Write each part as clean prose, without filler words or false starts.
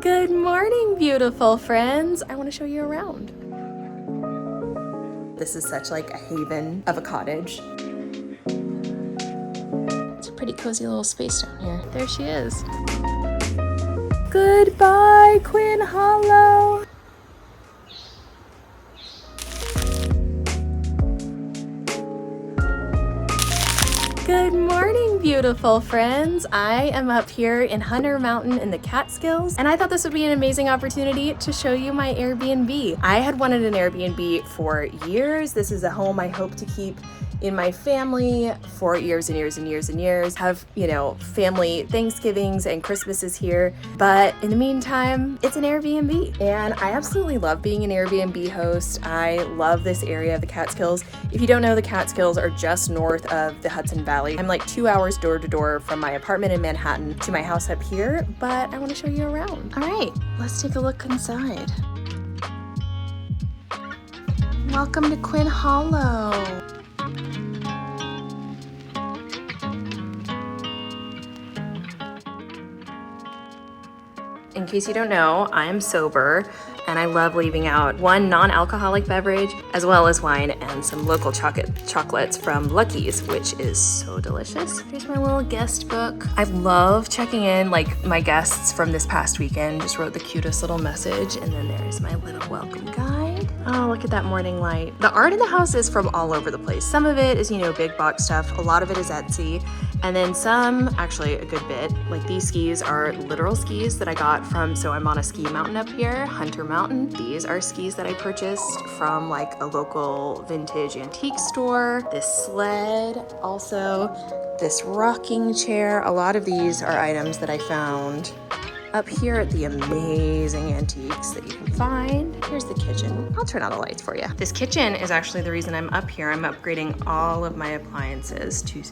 Good morning, beautiful friends. I want to show you around. This is such like a haven of a cottage. It's a pretty cozy little space down here. There she is. Goodbye, Quinn Hollow. Good morning, beautiful friends. I am up here in Hunter Mountain in the Catskills, and I thought this would be an amazing opportunity to show you my Airbnb. I had wanted an Airbnb for years. This is a home I hope to keep in my family for years and years and years and years. Have, you know, family Thanksgivings and Christmases here. But in the meantime, it's an Airbnb. And I absolutely love being an Airbnb host. I love this area of the Catskills. If you don't know, the Catskills are just north of the Hudson Valley. I'm like 2 hours door to door from my apartment in Manhattan to my house up here, but I want to show you around. All right, let's take a look inside. Welcome to Quinn Hollow. In case you don't know, I'm sober and I love leaving out one non-alcoholic beverage as well as wine and some local chocolates from Lucky's, which is so delicious. Here's my little guest book. I love checking in like my guests from this past weekend. Just wrote the cutest little message, and then there's my little welcome guide. Oh, look at that morning light. The art in the house is from all over the place. Some of it is, you know, big box stuff. A lot of it is Etsy. And then some, actually a good bit, like these skis are literal skis that I got from, so I'm on a ski mountain up here, Hunter Mountain. These are skis that I purchased from like a local vintage antique store. This sled, also this rocking chair. A lot of these are items that I found up here at the amazing antiques that you can find. Here's the kitchen. I'll turn on the lights for you. This kitchen is actually the reason I'm up here. I'm upgrading all of my appliances to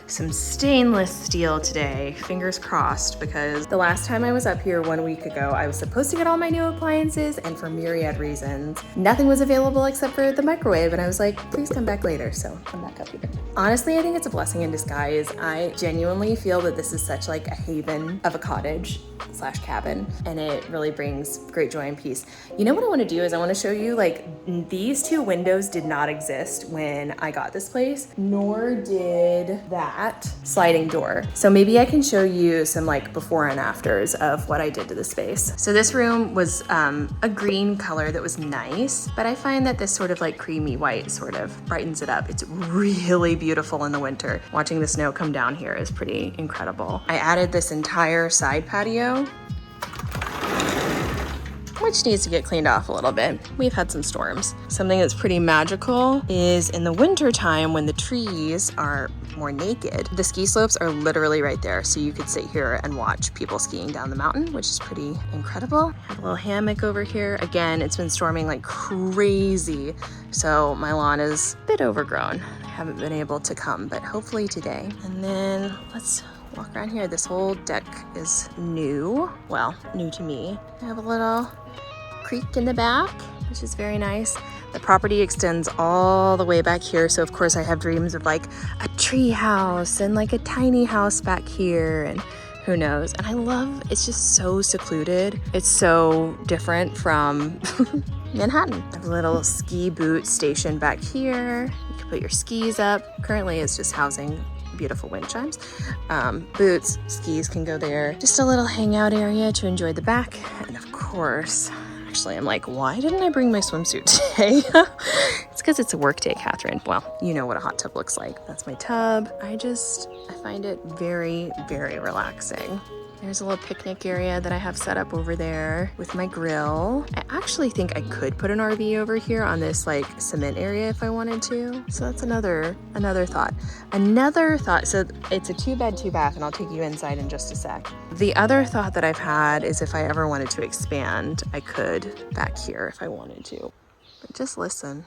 some stainless steel today, fingers crossed, because the last time I was up here 1 week ago, I was supposed to get all my new appliances, and for myriad reasons, nothing was available except for the microwave, and I was like, please come back later, so I'm back up here. Honestly, I think it's a blessing in disguise. I genuinely feel that this is such like a haven of a cottage / cabin, and it really brings great joy and peace. You know what I want to do is I want to show you, like, these two windows did not exist when I got this place, nor did that sliding door. So maybe I can show you some like before and afters of what I did to the space. So this room was a green color that was nice, but I find that this sort of like creamy white sort of brightens it up. It's really beautiful in the winter. Watching the snow come down here is pretty incredible. I added this entire side patio, which needs to get cleaned off a little bit. We've had some storms. Something that's pretty magical is in the winter time when the trees are more naked. The ski slopes are literally right there, so you could sit here and watch people skiing down the mountain, which is pretty incredible. I have a little hammock over here. Again, it's been storming like crazy, so my lawn is a bit overgrown. I haven't been able to come, but hopefully today. And then let's walk around here. This whole deck is new. Well, new to me. I have a little creek in the back, which is very nice. The property extends all the way back here, so of course I have dreams of like a tree house and like a tiny house back here, and who knows. And I love, it's just so secluded. It's so different from Manhattan. I have a little ski boot station back here. You can put your skis up. Currently it's just housing beautiful wind chimes. Boots, skis can go there. Just a little hangout area to enjoy the back. And of course, actually, I'm like, why didn't I bring my swimsuit today? It's because it's a work day, Katharine. Well, you know what a hot tub looks like. That's my tub. I find it very, very relaxing. There's a little picnic area that I have set up over there with my grill. I actually think I could put an RV over here on this like cement area if I wanted to. So that's another thought. So it's a 2-bed, 2-bath, and I'll take you inside in just a sec. The other thought that I've had is if I ever wanted to expand, I could back here if I wanted to. But just listen.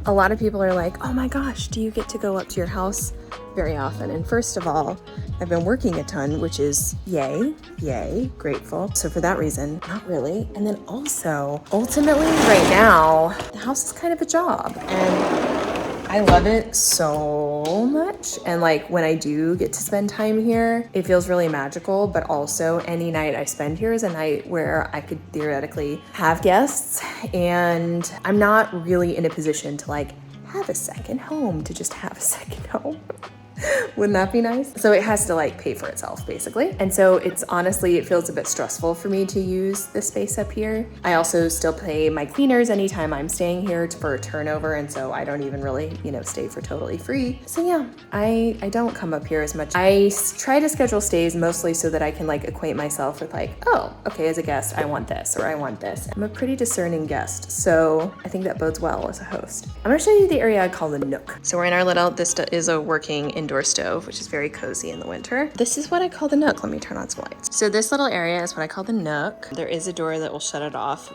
A lot of people are like, oh my gosh, do you get to go up to your house very often? And first of all, I've been working a ton, which is yay, grateful. So for that reason, not really. And then also, ultimately right now, the house is kind of a job. And I love it so much. And like when I do get to spend time here, it feels really magical, but also any night I spend here is a night where I could theoretically have guests, and I'm not really in a position to like have a second home, to just have a second home. Wouldn't that be nice? So it has to like pay for itself basically. And so it's honestly, it feels a bit stressful for me to use this space up here. I also still pay my cleaners anytime I'm staying here for a turnover. And so I don't even really, stay for totally free. So yeah, I don't come up here as much. I try to schedule stays mostly so that I can like acquaint myself with like, oh, okay, as a guest, I want this or I want this. I'm a pretty discerning guest. So I think that bodes well as a host. I'm gonna show you the area I call the Nook. So we're in our little, this is a working indoor stove, which is very cozy in the winter. This is what I call the Nook. Let me turn on some lights. So this little area is what I call the Nook. There is a door that will shut it off.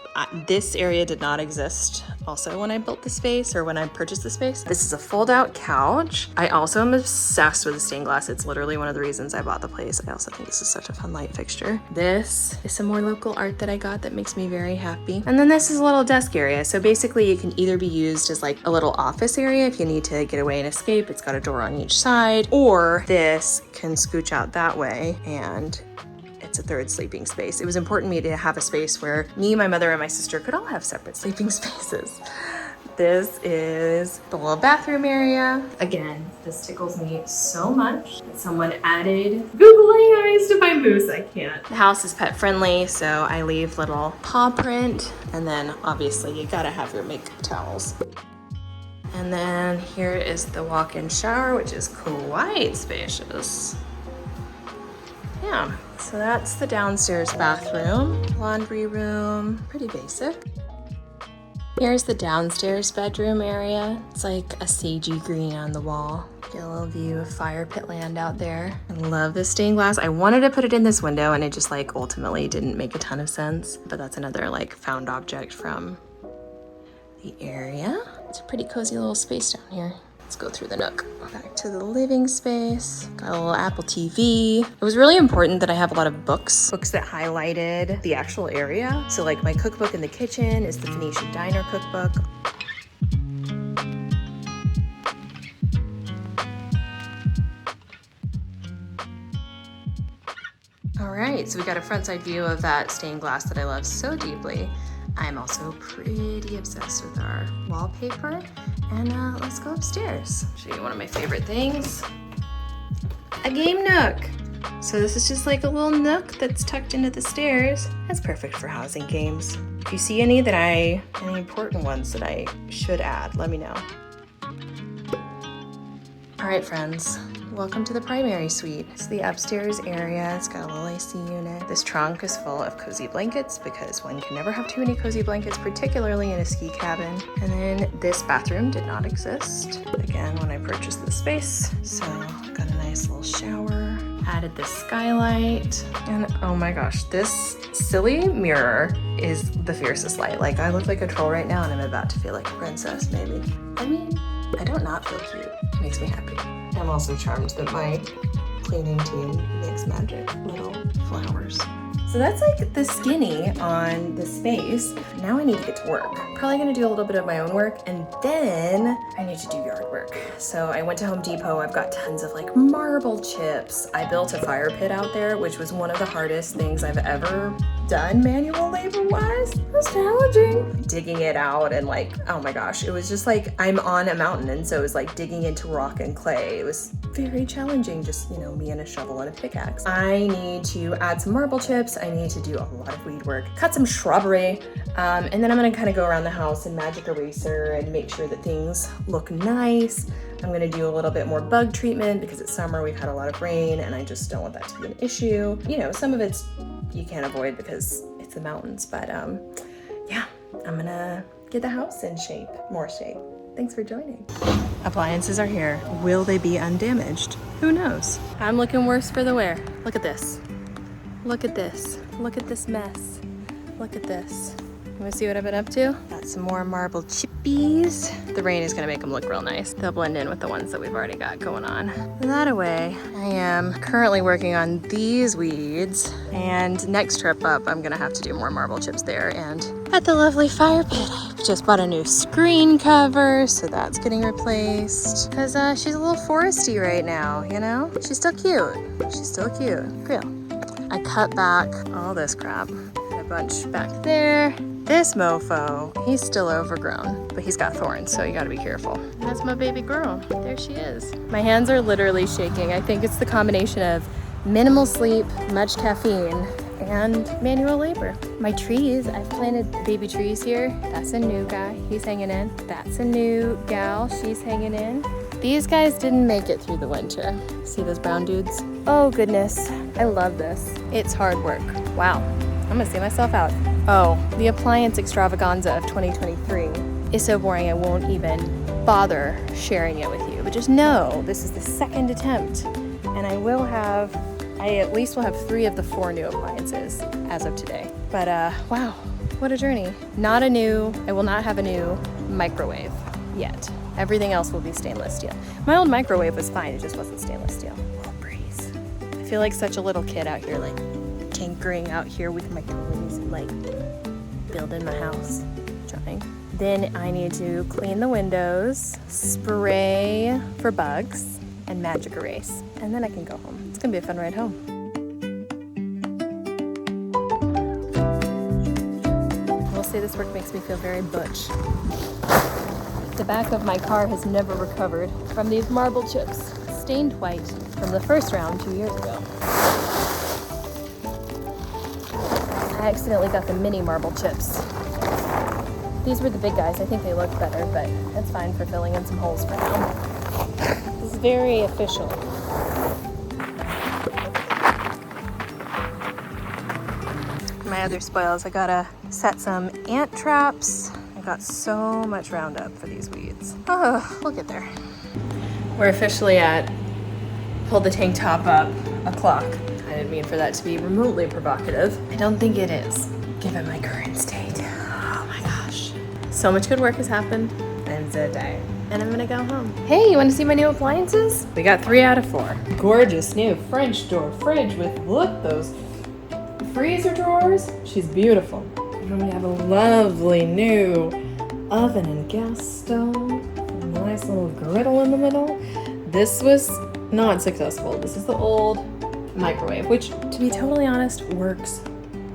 This area did not exist also when I built the space or when I purchased the space. This is a fold-out couch. I also am obsessed with the stained glass. It's literally one of the reasons I bought the place. I also think this is such a fun light fixture. This is some more local art that I got that makes me very happy. And then this is a little desk area. So basically it can either be used as like a little office area if you need to get away and escape. It's got a door on each side, or this can scooch out that way and it's a third sleeping space. It was important to me to have a space where me, my mother, and my sister could all have separate sleeping spaces. This is the little bathroom area. Again, this tickles me so much that someone added googly eyes to my moose. I can't. The house is pet friendly, so I leave little paw print. And then obviously you gotta have your makeup towels. And then here is the walk-in shower, which is quite spacious. Yeah, so that's the downstairs bathroom, laundry room, pretty basic. Here's the downstairs bedroom area. It's like a sagey green on the wall. Get a little view of fire pit land out there. I love this stained glass. I wanted to put it in this window and it just like ultimately didn't make a ton of sense, but that's another like found object from the area. It's a pretty cozy little space down here. Let's go through the Nook. Back to the living space. Got a little Apple TV. It was really important that I have a lot of books that highlighted the actual area. So like my cookbook in the kitchen is the Phoenician Diner cookbook. All right, so we got a front side view of that stained glass that I love so deeply. I'm also pretty obsessed with our wallpaper. And let's go upstairs. Show you one of my favorite things. A game nook. So this is just like a little nook that's tucked into the stairs. That's perfect for housing games. If you see any important ones that I should add, let me know. All right, friends. Welcome to the primary suite. It's the upstairs area. It's got a little AC unit. This trunk is full of cozy blankets because one can never have too many cozy blankets, particularly in a ski cabin. And then this bathroom did not exist, again, when I purchased this space. So got a nice little shower. Added this skylight. And oh my gosh, this silly mirror is the fiercest light. Like I look like a troll right now and I'm about to feel like a princess, maybe. I mean, I don't not feel cute. It makes me happy. I'm also charmed that my cleaning team makes magic little flowers. So that's like the skinny on the space. Now I need to get to work. Probably gonna do a little bit of my own work and then I need to do yard work. So I went to Home Depot. I've got tons of like marble chips. I built a fire pit out there, which was one of the hardest things I've ever done manual labor wise. It was challenging. Digging it out and like, oh my gosh, it was just like I'm on a mountain and so it was like digging into rock and clay. It was very challenging, just me and a shovel and a pickaxe. I need to add some marble chips. I need to do a lot of weed work, cut some shrubbery, and then I'm gonna kind of go around the house and magic eraser and make sure that things look nice. I'm gonna do a little bit more bug treatment because it's summer, we've had a lot of rain and I just don't want that to be an issue. Some of it's you can't avoid because it's the mountains, but yeah, I'm gonna get the house in shape, more shape. Thanks for joining. Appliances are here. Will they be undamaged? Who knows? I'm looking worse for the wear. Look at this. Look at this. Look at this mess. Look at this. wanna see what I've been up to? Got some more marble chippies. The rain is gonna make them look real nice. They'll blend in with the ones that we've already got going on. That away, I am currently working on these weeds, and next trip up, I'm gonna have to do more marble chips there. And at the lovely fire pit, I've just bought a new screen cover, so that's getting replaced. Cause she's a little foresty right now, you know? She's still cute. She's still cute. Real. I cut back all this crap. A bunch back there. This mofo, he's still overgrown, but he's got thorns, so you gotta be careful. And that's my baby girl. There she is. My hands are literally shaking. I think it's the combination of minimal sleep, much caffeine, and manual labor. My trees, I've planted baby trees here. That's a new guy, he's hanging in. That's a new gal, she's hanging in. These guys didn't make it through the winter. See those brown dudes? Oh goodness, I love this. It's hard work. Wow, I'm gonna see myself out. Oh, the appliance extravaganza of 2023 is so boring I won't even bother sharing it with you. But just know, this is the second attempt, and I at least will have 3 of the 4 new appliances as of today. But wow, what a journey. I will not have a new microwave yet. Everything else will be stainless steel. My old microwave was fine, it just wasn't stainless steel. Oh, breeze. I feel like such a little kid out here, like tinkering out here with my toys and like building my house, trying. Then I need to clean the windows, spray for bugs, and magic erase. And then I can go home. It's gonna be a fun ride home. We'll say this work makes me feel very butch. The back of my car has never recovered from these marble chips, stained white from the first round 2 years ago. I accidentally got the mini marble chips. These were the big guys. I think they looked better, but that's fine for filling in some holes for now. This is very official. My other spoils, I gotta set some ant traps. I got so much Roundup for these weeds. Oh, we'll get there. We're officially at pull the tank top up o'clock. I didn't mean for that to be remotely provocative. I don't think it is, given my current state. Oh my gosh. So much good work has happened, and I'm so tired. And I'm gonna go home. Hey, you wanna see my new appliances? We got 3 out of 4. Gorgeous new French door fridge with, look, those freezer drawers. She's beautiful. And we have a lovely new oven and gas stove. A nice little griddle in the middle. This was not successful. This is the old microwave, which, to be totally honest, works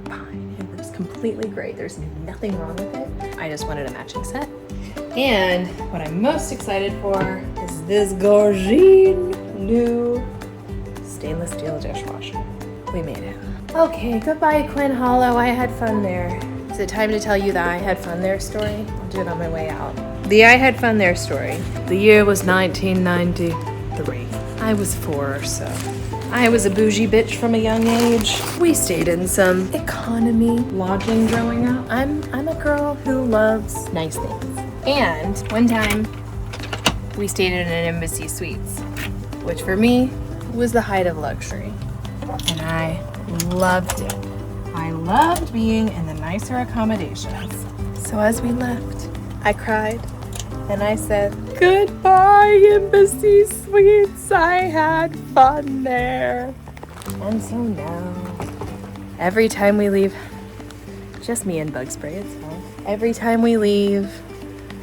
fine. It works completely great. There's nothing wrong with it. I just wanted a matching set. And what I'm most excited for is this gorgeous new stainless steel dishwasher. We made it. Okay, goodbye Quinn Hollow. I had fun there. Is it time to tell you the I had fun there story? I'll do it on my way out. The I had fun there story. The year was 1993. I was 4 or so. I was a bougie bitch from a young age. We stayed in some economy lodging growing up. I'm a girl who loves nice things. And one time, we stayed in an Embassy Suites, which for me was the height of luxury. And I loved it. I loved being in the nicer accommodations. So as we left, I cried and I said, goodbye, Embassy Suites. I had fun there. And so now, every time we leave, just me and bug spray, it's fine. Every time we leave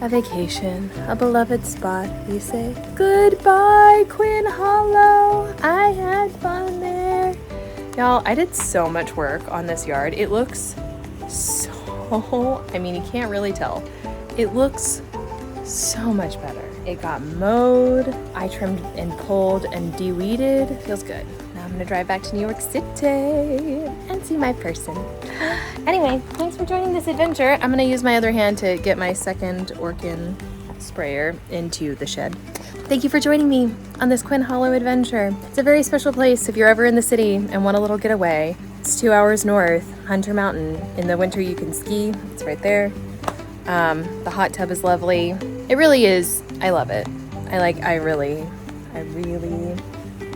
a vacation, a beloved spot, we say, goodbye, Quinn Hollow. I had fun there. Y'all, I did so much work on this yard. It looks so, I mean, you can't really tell. It looks so much better. It got mowed. I trimmed and pulled and de-weeded. Feels good. Now I'm gonna drive back to New York City and see my person. Anyway, thanks for joining this adventure. I'm gonna use my other hand to get my second Orkin sprayer into the shed. Thank you for joining me on this Quinn Hollow adventure. It's a very special place if you're ever in the city and want a little getaway. It's 2 hours north, Hunter Mountain. In the winter you can ski, it's right there. The hot tub is lovely. It really is, I love it. I really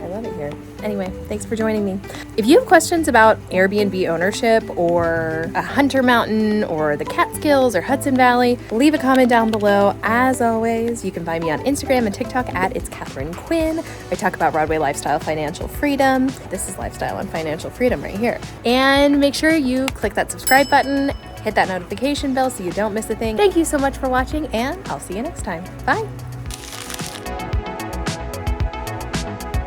love it here. Anyway, thanks for joining me. If you have questions about Airbnb ownership or a Hunter Mountain or the Catskills or Hudson Valley, leave a comment down below. As always, you can find me on Instagram and TikTok at It's Katharine Quinn. I talk about Broadway lifestyle, financial freedom. This is lifestyle and financial freedom right here. And make sure you click that subscribe button, hit that notification bell so you don't miss a thing. Thank you so much for watching, and I'll see you next time. Bye.